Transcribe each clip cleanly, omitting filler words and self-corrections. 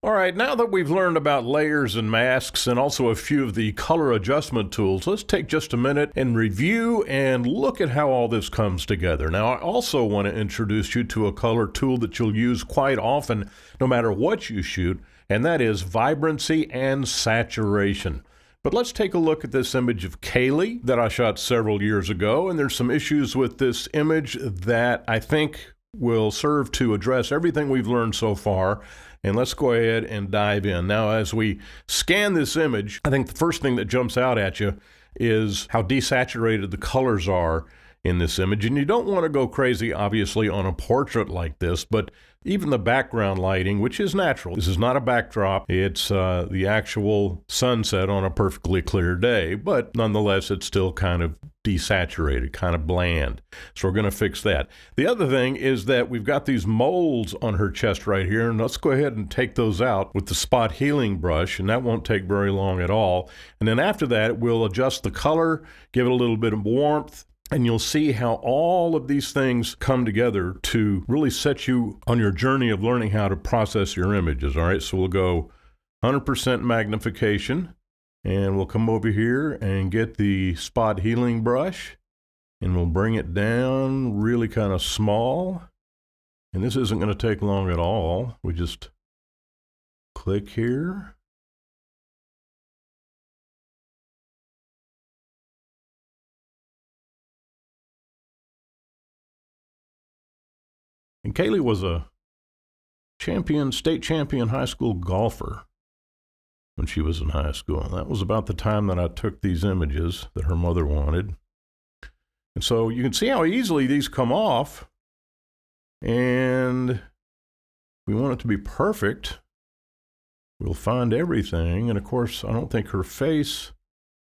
All right, now that we've learned about layers and masks and also a few of the color adjustment tools, let's take just a minute and review and look at how all this comes together. Now, I also want to introduce you to a color tool that you'll use quite often no matter what you shoot, and that is Vibrancy and Saturation. But let's take a look at this image of Kaylee that I shot several years ago, and there's some issues with this image that I think will serve to address everything we've learned so far. And let's go ahead and dive in. Now, as we scan this image, I think the first thing that jumps out at you is how desaturated the colors are in this image. And you don't want to go crazy, obviously, on a portrait like this, but even the background lighting, which is natural. This is not a backdrop. It's the actual sunset on a perfectly clear day, but nonetheless, it's still kind of desaturated, kind of bland. So we're going to fix that. The other thing is that we've got these moles on her chest right here, and let's go ahead and take those out with the spot healing brush, and that won't take very long at all. And then after that, we'll adjust the color, give it a little bit of warmth, and you'll see how all of these things come together to really set you on your journey of learning how to process your images. All right, so we'll go 100% magnification, and we'll come over here and get the spot healing brush, and we'll bring it down really kind of small. And this isn't going to take long at all. We just click here. And Kaylee was a state champion high school golfer when she was in high school. And that was about the time that I took these images that her mother wanted. And so you can see how easily these come off. And we want it to be perfect. We'll find everything. And of course, I don't think her face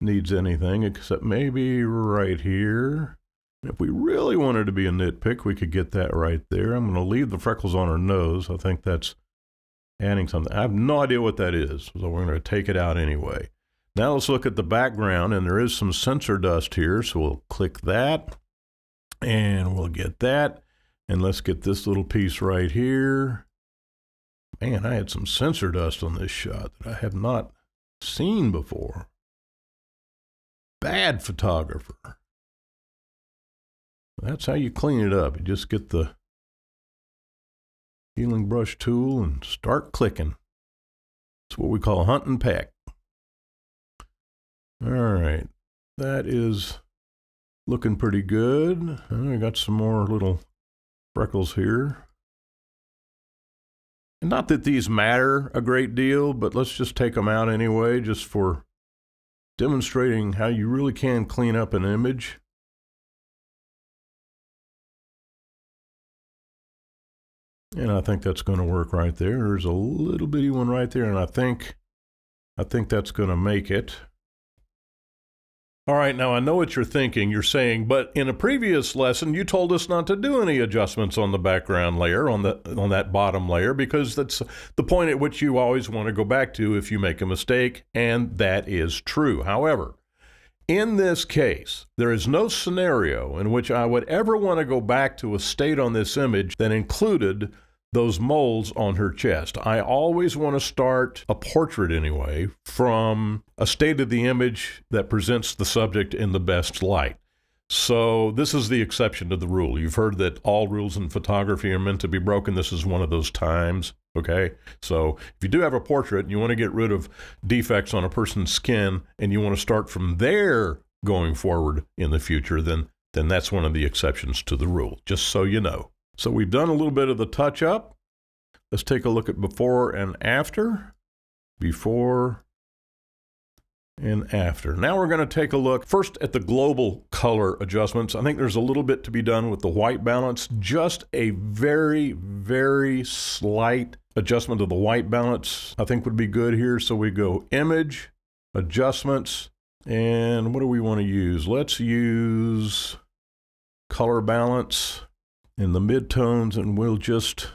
needs anything except maybe right here. If we really wanted to be a nitpick, we could get that right there. I'm going to leave the freckles on her nose. I think that's adding something. I have no idea what that is, so we're going to take it out anyway. Now let's look at the background, and there is some sensor dust here, so we'll click that, and we'll get that. And let's get this little piece right here. Man, I had some sensor dust on this shot that I have not seen before. Bad photographer. That's how you clean it up. You just get the healing brush tool and start clicking. It's what we call hunt and peck. All right, that is looking pretty good. I got some more little freckles here. And not that these matter a great deal, but let's just take them out anyway, just for demonstrating how you really can clean up an image. And I think that's going to work right there. There's a little bitty one right there, and I think that's going to make it. All right, now I know what you're thinking. You're saying, but in a previous lesson, you told us not to do any adjustments on the background layer, on that bottom layer, because that's the point at which you always want to go back to if you make a mistake, and that is true. However, in this case, there is no scenario in which I would ever want to go back to a state on this image that included those moles on her chest. I always want to start a portrait anyway from a state of the image that presents the subject in the best light. So this is the exception to the rule. You've heard that all rules in photography are meant to be broken. This is one of those times. Okay, so if you do have a portrait and you want to get rid of defects on a person's skin and you want to start from there going forward in the future, then that's one of the exceptions to the rule, just so you know. So we've done a little bit of the touch up. Let's take a look at before and after. Before and after. Now we're going to take a look first at the global color adjustments. I think there's a little bit to be done with the white balance, just a very, very slight adjustment of the white balance I think would be good here. So we go image, adjustments, and what do we want to use? Let's use color balance in the midtones, and we'll just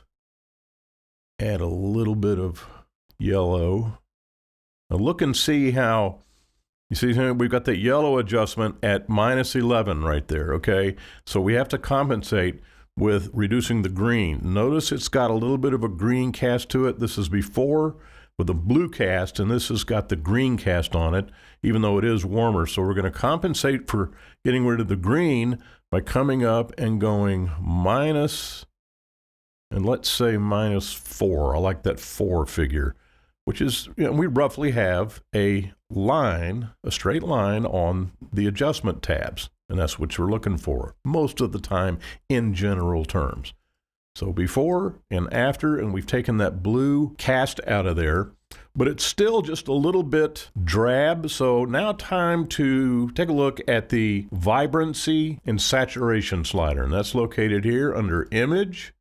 add a little bit of yellow. Now look and see how, you see we've got that yellow adjustment at -11 right there, okay? So we have to compensate with reducing the green. Notice it's got a little bit of a green cast to it. This is before with a blue cast, and this has got the green cast on it, even though it is warmer. So we're going to compensate for getting rid of the green by coming up and going minus, and let's say -4. I like that 4 figure, which is, we roughly have a line, a straight line on the adjustment tabs. And that's what you're looking for most of the time in general terms. So before and after, and we've taken that blue cast out of there, but it's still just a little bit drab. So now time to take a look at the Vibrancy and Saturation slider. And that's located here under Image,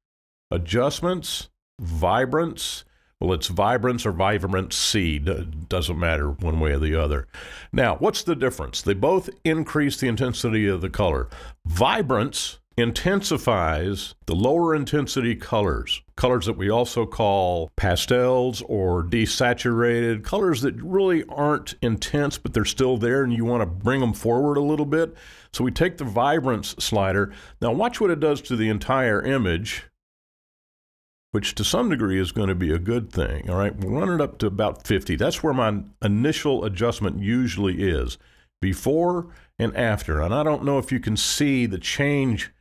Adjustments, Vibrance. Well, it's Vibrance or Vibrancy. Doesn't matter one way or the other. Now, what's the difference? They both increase the intensity of the color. Vibrance intensifies the lower intensity colors, colors that we also call pastels or desaturated, colors that really aren't intense, but they're still there and you want to bring them forward a little bit. So we take the Vibrance slider. Now watch what it does to the entire image, which to some degree is going to be a good thing. All right, we'll run it up to about 50. That's where my initial adjustment usually is, before and after. And I don't know if you can see the change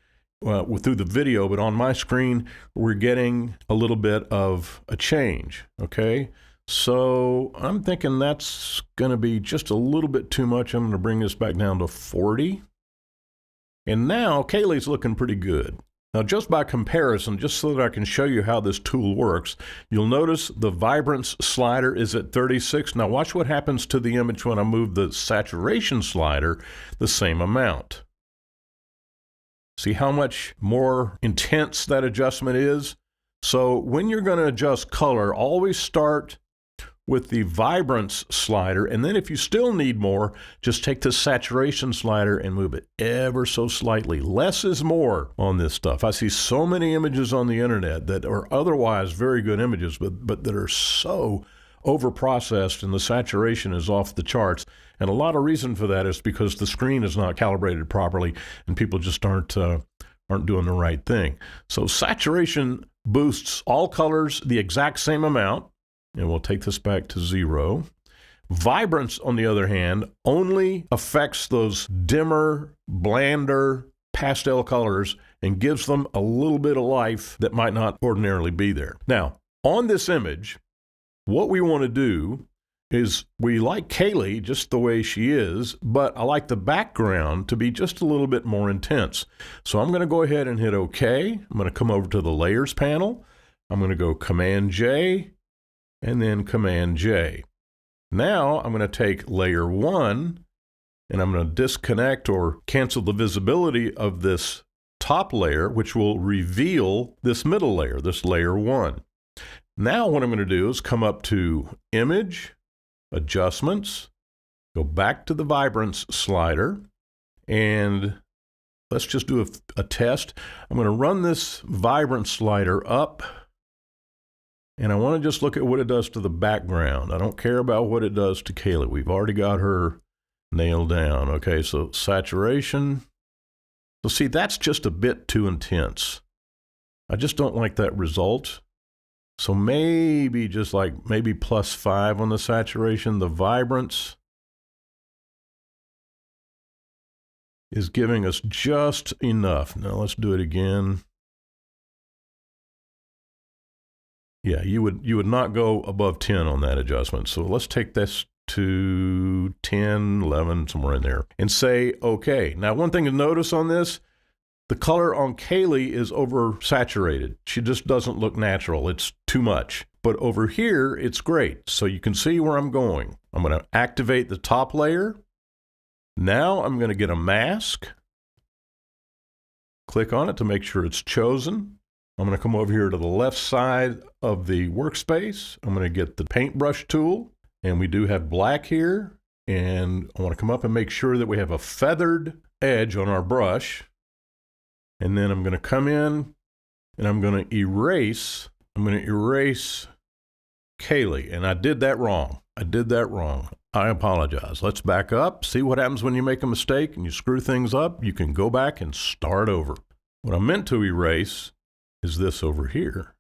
through the video, but on my screen, we're getting a little bit of a change, okay? So I'm thinking that's going to be just a little bit too much. I'm going to bring this back down to 40. And now Kaylee's looking pretty good. Now, just by comparison, just so that I can show you how this tool works, you'll notice the Vibrance slider is at 36. Now, watch what happens to the image when I move the Saturation slider the same amount. See how much more intense that adjustment is? So when you're going to adjust color, always start with the Vibrance slider, and then if you still need more, just take the Saturation slider and move it ever so slightly. Less is more on this stuff. I see so many images on the internet that are otherwise very good images, but that are so overprocessed and the saturation is off the charts. And a lot of reason for that is because the screen is not calibrated properly and people just aren't doing the right thing. So saturation boosts all colors the exact same amount. And we'll take this back to 0. Vibrance, on the other hand, only affects those dimmer, blander, pastel colors and gives them a little bit of life that might not ordinarily be there. Now, on this image, what we want to do is we like Kaylee just the way she is, but I like the background to be just a little bit more intense. So I'm going to go ahead and hit OK. I'm going to come over to the Layers panel. I'm going to go Command-J, and then Command-J. Now I'm going to take layer 1 and I'm going to disconnect or cancel the visibility of this top layer, which will reveal this middle layer, this layer 1. Now what I'm going to do is come up to Image, Adjustments, go back to the Vibrance slider, and let's just do a test. I'm going to run this Vibrance slider up, and I want to just look at what it does to the background. I don't care about what it does to Kaylee. We've already got her nailed down. Okay, so saturation. So see, that's just a bit too intense. I just don't like that result. So maybe just like maybe +5 on the saturation. The Vibrance is giving us just enough. Now let's do it again. Yeah, you would not go above 10 on that adjustment. So let's take this to 10, 11, somewhere in there, and say OK. Now, one thing to notice on this, the color on Kaylee is oversaturated. She just doesn't look natural. It's too much. But over here, it's great. So you can see where I'm going. I'm going to activate the top layer. Now I'm going to get a mask. Click on it to make sure it's chosen. I'm going to come over here to the left side of the workspace. I'm going to get the paintbrush tool, and we do have black here. And I want to come up and make sure that we have a feathered edge on our brush. And then I'm going to come in and I'm going to erase. I'm going to erase Kaylee. And I did that wrong. I apologize. Let's back up. See what happens when you make a mistake and you screw things up. You can go back and start over. What I meant to erase is this over here.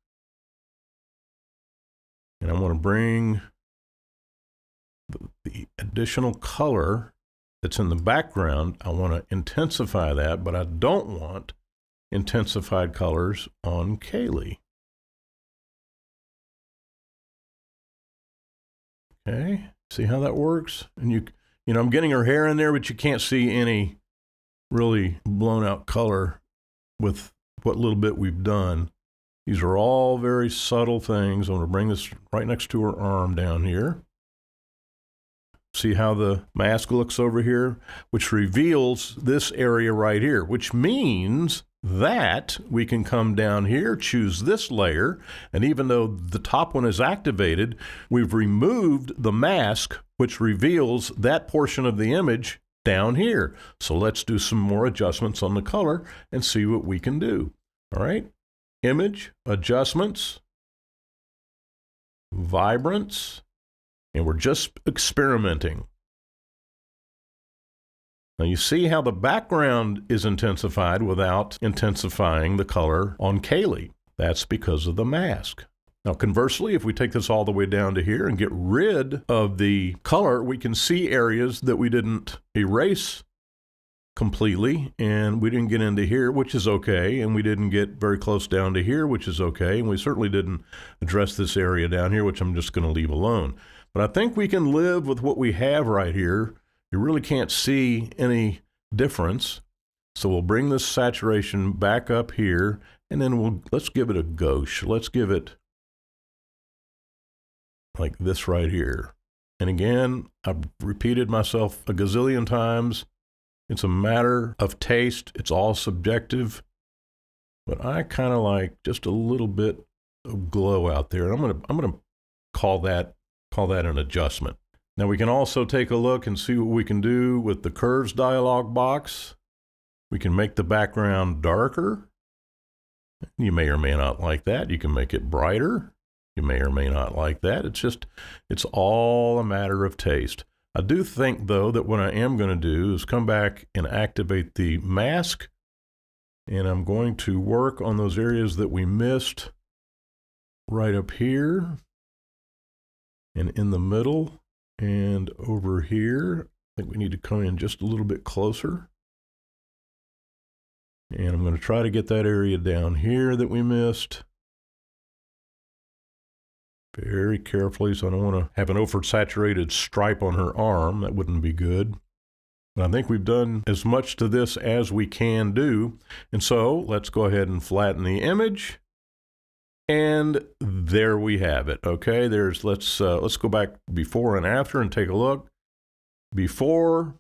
And I want to bring the additional color that's in the background. I want to intensify that, but I don't want intensified colors on Kaylee. Okay, see how that works? And you know, I'm getting her hair in there, but you can't see any really blown out color with what little bit we've done. These are all very subtle things. I'm going to bring this right next to her arm down here. See how the mask looks over here, which reveals this area right here, which means that we can come down here, choose this layer, and even though the top one is activated, we've removed the mask, which reveals that portion of the image down here. So let's do some more adjustments on the color and see what we can do. All right, image, adjustments, vibrance, and we're just experimenting. Now you see how the background is intensified without intensifying the color on Kaylee. That's because of the mask. Now conversely, if we take this all the way down to here and get rid of the color, we can see areas that we didn't erase completely, and we didn't get into here, which is okay, and we didn't get very close down to here, which is okay, and we certainly didn't address this area down here, which I'm just going to leave alone. But I think we can live with what we have right here. You really can't see any difference. So we'll bring this saturation back up here, and then let's give it a gauche. Let's give it like this right here. And again, I've repeated myself a gazillion times. It's a matter of taste. It's all subjective. But I kind of like just a little bit of glow out there. And I'm gonna call that an adjustment. Now we can also take a look and see what we can do with the curves dialog box. We can make the background darker. You may or may not like that. You can make it brighter. You may or may not like that. It's all a matter of taste. I do think, though, that what I am going to do is come back and activate the mask, and I'm going to work on those areas that we missed right up here and in the middle and over here. I think we need to come in just a little bit closer. And I'm going to try to get that area down here that we missed very carefully, so I don't want to have an oversaturated stripe on her arm. That wouldn't be good. But I think we've done as much to this as we can do. And so let's go ahead and flatten the image. And there we have it. Okay, let's go back before and after and take a look. Before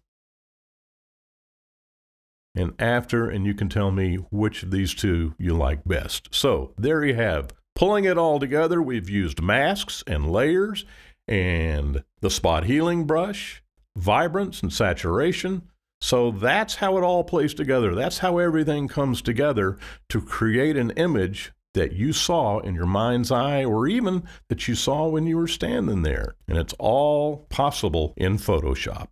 and after, and you can tell me which of these two you like best. So there you have. Pulling it all together, we've used masks and layers and the spot healing brush, vibrance and saturation. So that's how it all plays together. That's how everything comes together to create an image that you saw in your mind's eye, or even that you saw when you were standing there. And it's all possible in Photoshop.